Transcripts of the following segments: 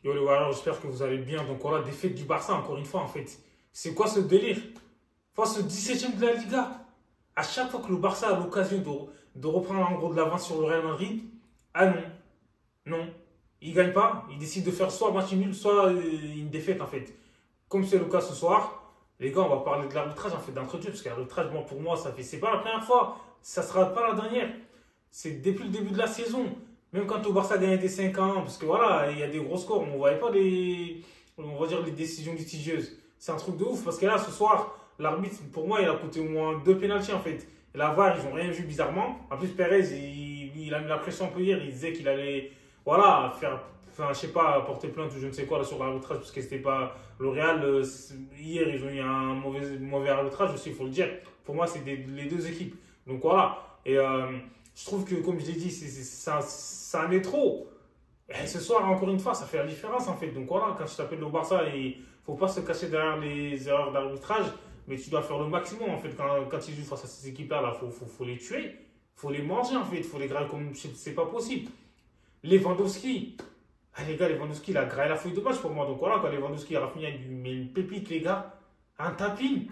Yo les Warriors, j'espère que vous allez bien. Donc voilà, défaite du Barça encore une fois en fait. C'est quoi ce délire? Face au 17e de la Liga. À chaque fois que le Barça a l'occasion de reprendre en gros de l'avance sur le Real Madrid, ah non, non. Il ne gagne pas, il décide de faire soit match nul, soit une défaite en fait. Comme c'est le cas ce soir, les gars, on va parler de l'arbitrage en fait d'entretien, parce que l'arbitrage, bon, pour moi, c'est pas la première fois, ça sera pas la dernière. C'est depuis le début de la saison. Même quand le Barça gagnait des 5 ans, parce que voilà, il y a des gros scores, on ne voyait pas on va dire les décisions litigieuses. C'est un truc de ouf, parce que là, ce soir, l'arbitre, pour moi, il a coûté au moins 2 pénaltys en fait. Et la VAR, ils n'ont rien vu bizarrement. En plus, Perez, il a mis la pression un peu hier, il disait qu'il allait, voilà, faire, enfin, je sais pas, porter plainte ou je ne sais quoi là, sur l'arbitrage, parce que c'était pas le Real. Hier, ils ont eu un mauvais arbitrage aussi, il faut le dire. Pour moi, c'est les deux équipes. Donc voilà. Et je trouve que, comme je l'ai dit, ça en est trop. Et ce soir, encore une fois, ça fait la différence en fait. Donc voilà, quand tu t'appelles le Barça, il ne faut pas se cacher derrière les erreurs d'arbitrage, mais tu dois faire le maximum en fait. Quand ils jouent face à ces équipes-là, faut les tuer, il faut les manger en fait, il faut les grailler comme c'est pas possible. Lewandowski, ah, les gars, Lewandowski, il a graillé la feuille de match pour moi. Donc voilà, quand Lewandowski a fini, il met une pépite, les gars, un tapis.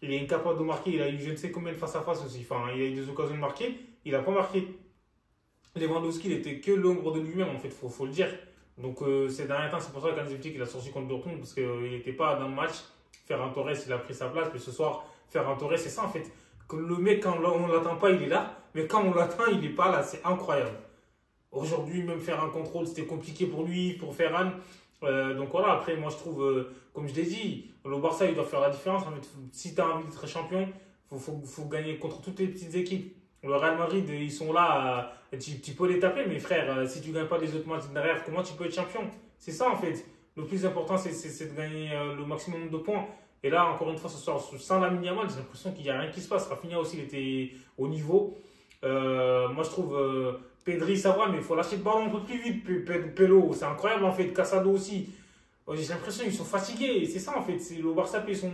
Il est incapable de marquer, il a eu je ne sais combien de face-à-face aussi. Enfin, il a eu des occasions de marquer, il n'a pas marqué. Lewandowski, il était que l'ombre de lui-même, en fait, faut le dire. Donc, ces derniers temps, c'est pour ça qu'Hansi Flick, il a sorti contre Dortmund, parce qu'il n'était pas dans le match. Ferran Torres, il a pris sa place, mais ce soir, Ferran Torres, c'est ça, en fait. Que le mec, quand on ne l'attend pas, il est là, mais quand on l'attend, il n'est pas là, c'est incroyable. Aujourd'hui, même faire un contrôle, c'était compliqué pour lui, pour Ferran. Donc voilà, après, moi, je trouve, comme je l'ai dit, le Barça, il doit faire la différence. En fait, si tu as envie d'être champion, faut gagner contre toutes les petites équipes. Le Real Madrid, ils sont là, tu peux les taper, mais frère, si tu ne gagnes pas les autres matchs derrière, comment tu peux être champion? C'est ça en fait. Le plus important, c'est de gagner le maximum de points. Et là, encore une fois, ce soir, sans Lamine Yamal, j'ai l'impression qu'il n'y a rien qui se passe. Rafinha aussi, il était au niveau. Moi, je trouve Pedri, ça va, mais il faut lâcher le ballon un peu plus vite. Pelo, c'est incroyable en fait. Casado aussi. J'ai l'impression qu'ils sont fatigués. C'est ça en fait. Le Barça paye son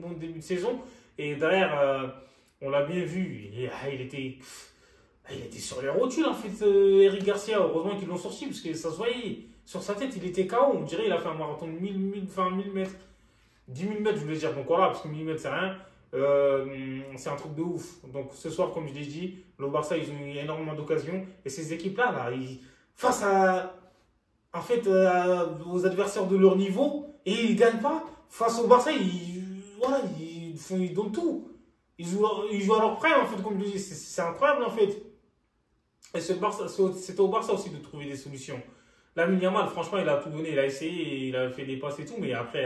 bon début de saison. Et derrière, on l'a bien vu. Il était sur les rotules en fait, Eric Garcia. Heureusement qu'ils l'ont sorti parce que ça se voyait. Sur sa tête, il était KO. On dirait qu'il a fait un marathon de 1000 mètres. 10 000 mètres, je voulais dire. Donc voilà, parce que 1000 mètres, c'est rien. C'est un truc de ouf. Donc ce soir, comme je l'ai dit, le Barça, ils ont eu énormément d'occasions. Et ces équipes-là, face à, en fait, aux adversaires de leur niveau, et ils ne gagnent pas. Face au Barça, voilà, ils donnent tout. Ils jouent à leur prime, en fait, comme je l'ai dit. C'est incroyable, en fait. Et c'était au Barça aussi de trouver des solutions. Lamine Yamal, franchement, il a tout donné. Il a essayé, il a fait des passes et tout. Mais après,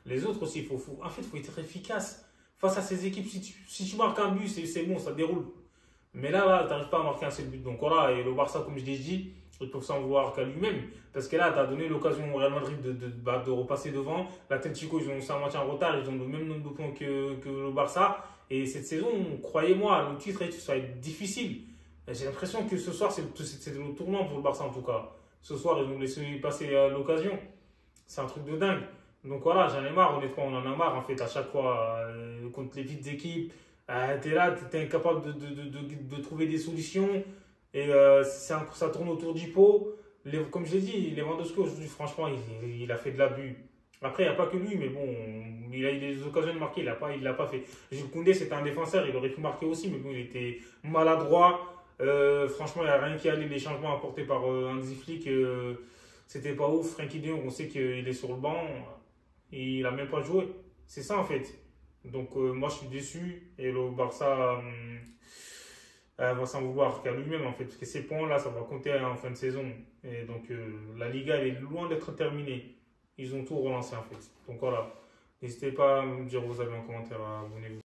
les autres aussi, en fait, il faut être efficace. Face à ces équipes, si tu marques un but, c'est bon, ça déroule. Mais là tu n'arrives pas à marquer un seul but. Donc voilà, et le Barça, comme je l'ai dit, ils peuvent s'en vouloir qu'à lui-même. Parce que là, tu as donné l'occasion au Real Madrid de repasser devant. L'Atlético, ils ont aussi un match en retard. Ils ont le même nombre de points que le Barça. Et cette saison, croyez-moi, le titre ça va être difficile. J'ai l'impression que ce soir, c'est le tournant pour le Barça en tout cas. Ce soir, ils vont laisser passer l'occasion. C'est un truc de dingue. Donc voilà, j'en ai marre, honnêtement, on en a marre en fait à chaque fois contre les petites équipes. T'es là, t'es incapable de trouver des solutions et ça tourne autour du pot. Comme je l'ai dit, Lewandowski aujourd'hui, franchement, il a fait de l'abus. Après, il n'y a pas que lui, mais bon, il a eu des occasions de marquer, il l'a pas fait. Jules Koundé, c'était un défenseur, il aurait pu marquer aussi, mais bon, il était maladroit. Franchement, il n'y a rien qui allait. Les changements apportés par Hansi Flick, c'était pas ouf. Frenkie de Jong, on sait qu'il est sur le banc. Et il n'a même pas joué. C'est ça en fait. Donc moi je suis déçu et le Barça va s'en vouloir qu'à lui-même en fait. Parce que ces points-là, ça va compter en fin de saison. Et donc la Liga elle est loin d'être terminée. Ils ont tout relancé en fait. Donc voilà. N'hésitez pas à me dire vos avis en commentaire, abonnez-vous.